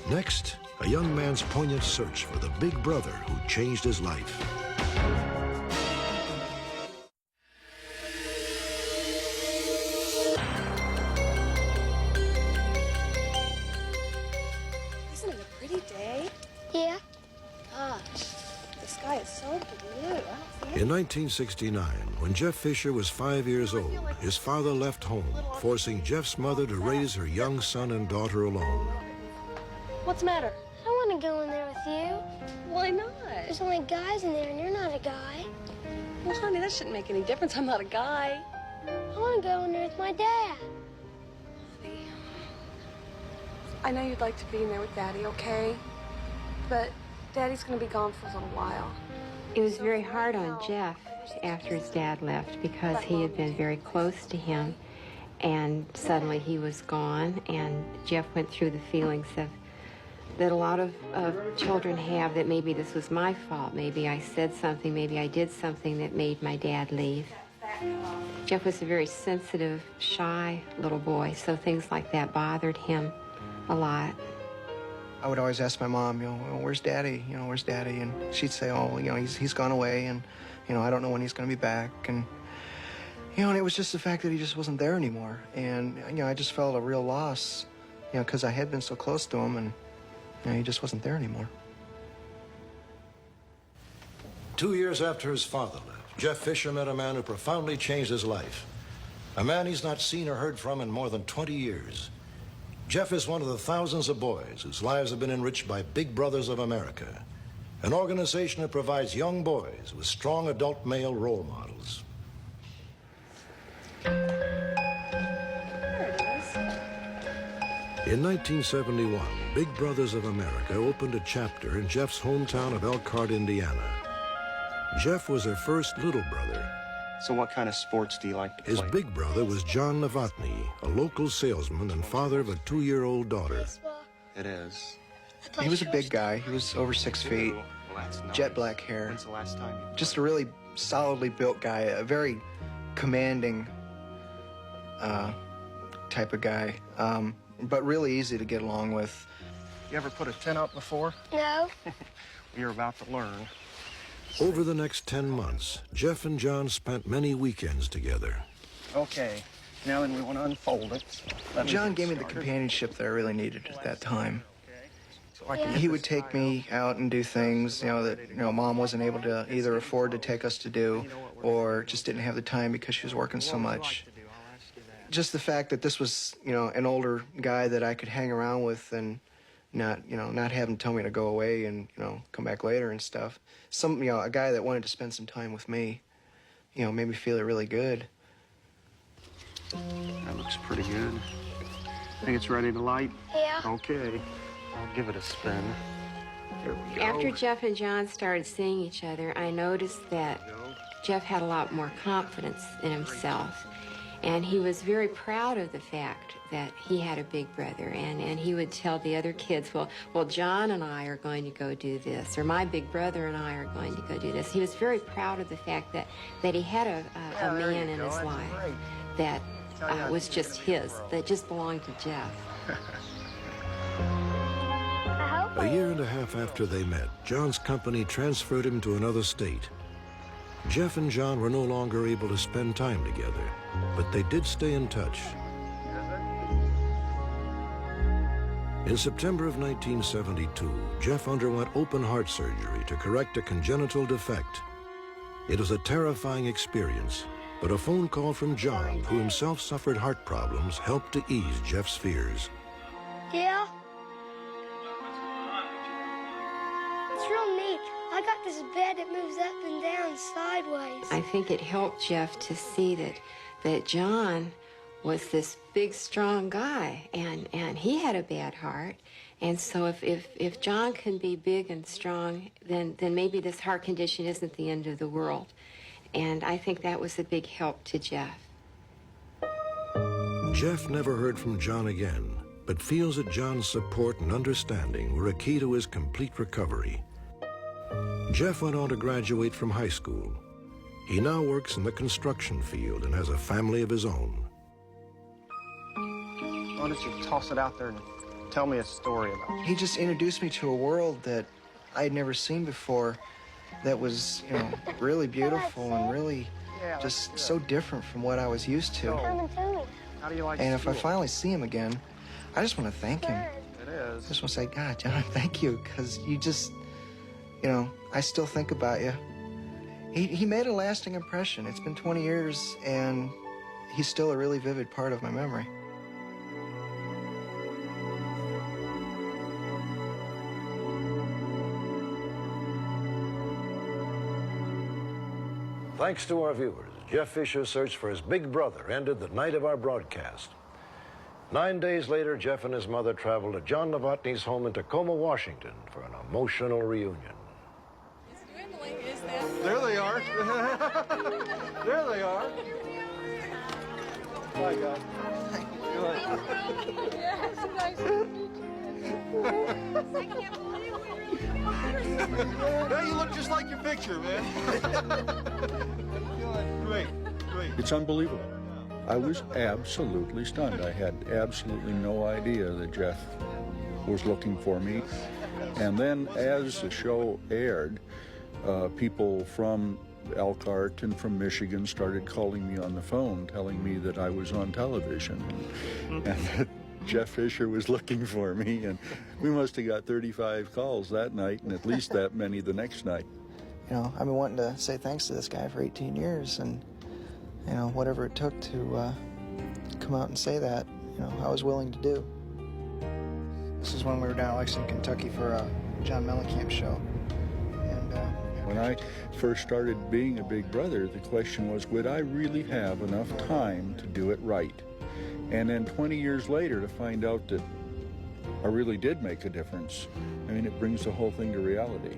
Next, a young man's poignant search for the big brother who changed his life. Isn't it a pretty day? Yeah. Gosh, the sky is so blue. I don't see it. In 1969, when Jeff Fisher was 5 years old, his father left home, forcing Jeff's mother to raise her young son and daughter alone. What's the matter? I want to go in there with you. Why not? There's only guys in there, and you're not a guy. Well, honey, that shouldn't make any difference. I'm not a guy. I want to go in there with my dad. Honey, I know you'd like to be in there with Daddy, okay? But Daddy's going to be gone for a little while. It was very hard on Jeff after his dad left because he had been very close to him, and suddenly he was gone, and Jeff went through the feelings that a lot of children have, that maybe this was my fault, maybe I said something, maybe I did something that made my dad leave. Jeff was a very sensitive, shy little boy, so things like that bothered him a lot. I would always ask my mom, where's Daddy? Where's Daddy? And she'd say, oh, he's gone away, and, I don't know when he's going to be back. And, and it was just the fact that he just wasn't there anymore. And, I just felt a real loss, because I had been so close to him, and, he just wasn't there anymore. 2 years after his father left, Jeff Fisher met a man who profoundly changed his life. A man he's not seen or heard from in more than 20 years. Jeff is one of the thousands of boys whose lives have been enriched by Big Brothers of America, an organization that provides young boys with strong adult male role models. There it is. In 1971, Big Brothers of America opened a chapter in Jeff's hometown of Elkhart, Indiana. Jeff was her first little brother. So what kind of sports do you like to play? His big brother was John Novotny, a local salesman and father of a 2-year-old daughter. It is. He was a big guy. He was over 6 feet, Well, that's nice. jet black hair. When's the last time you Just a really solidly built guy, a very commanding type of guy, but really easy to get along with. You ever put a tent up before? No. You're about to learn. Over the next 10 months, Jeff and John spent many weekends together. Okay, now then we want to unfold it. John gave me the companionship that I really needed at that time. So I can get He this would take tied me out and do things, that Mom wasn't able to either afford to take us to do, or just didn't have the time because she was working so much. Just the fact that this was, an older guy that I could hang around with and not have him tell me to go away and, come back later and stuff. A guy that wanted to spend some time with me, made me feel really good. That looks pretty good. Think it's ready to light? Yeah. Okay. I'll give it a spin. There we go. After Jeff and John started seeing each other, I noticed that Jeff had a lot more confidence in himself. And he was very proud of the fact that he had a big brother. And he would tell the other kids, well, John and I are going to go do this, or my big brother and I are going to go do this. He was very proud of the fact that he had a man in his life that was just his, that just belonged to Jeff. A year and a half after they met, John's company transferred him to another state. Jeff and John were no longer able to spend time together, but they did stay in touch. In September of 1972, Jeff underwent open heart surgery to correct a congenital defect. It was a terrifying experience, but a phone call from John, who himself suffered heart problems, helped to ease Jeff's fears. Yeah? It's real neat. I got this bed that moves up and down sideways. I think it helped Jeff to see that John was this big, strong guy, and he had a bad heart. And so if John can be big and strong, then maybe this heart condition isn't the end of the world. And I think that was a big help to Jeff. Jeff never heard from John again, but feels that John's support and understanding were a key to his complete recovery. Jeff went on to graduate from high school. He now works in the construction field and has a family of his own. Why don't you toss it out there and Tell me a story about it. He just introduced me to a world that I had never seen before that was, you know, really beautiful and really just so different from what I was used to. Coming to me. How do you like And if I school? finally see him again, I just want to thank him. It is. I just want to say, God, John, thank you, because you just, you know, I still think about you. He made a lasting impression. It's been 20 years, and he's still a really vivid part of my memory. Thanks to our viewers, Jeff Fisher's search for his big brother ended the night of our broadcast. 9 days later, Jeff and his mother traveled to John Novotny's home in Tacoma, Washington for an emotional reunion. There they are. There they are. Hi, guys. Good. Yes, nice to meet Yeah, you look just like your picture, man. Great, great. It's unbelievable. I was absolutely stunned. I had absolutely no idea that Jeff was looking for me. And then as the show aired, people from Elkhart and from Michigan started calling me on the phone, telling me that I was on television and that Jeff Fisher was looking for me. And we must have got 35 calls that night and at least that many the next night. You know, I've been wanting to say thanks to this guy for 18 years, and, you know, whatever it took to come out and say that, you know, I was willing to do. This is when we were down in Lexington, Kentucky for a John Mellencamp show. And When I first started being a big brother, the question was, would I really have enough time to do it right? And then 20 years later to find out that I really did make a difference, I mean, it brings the whole thing to reality.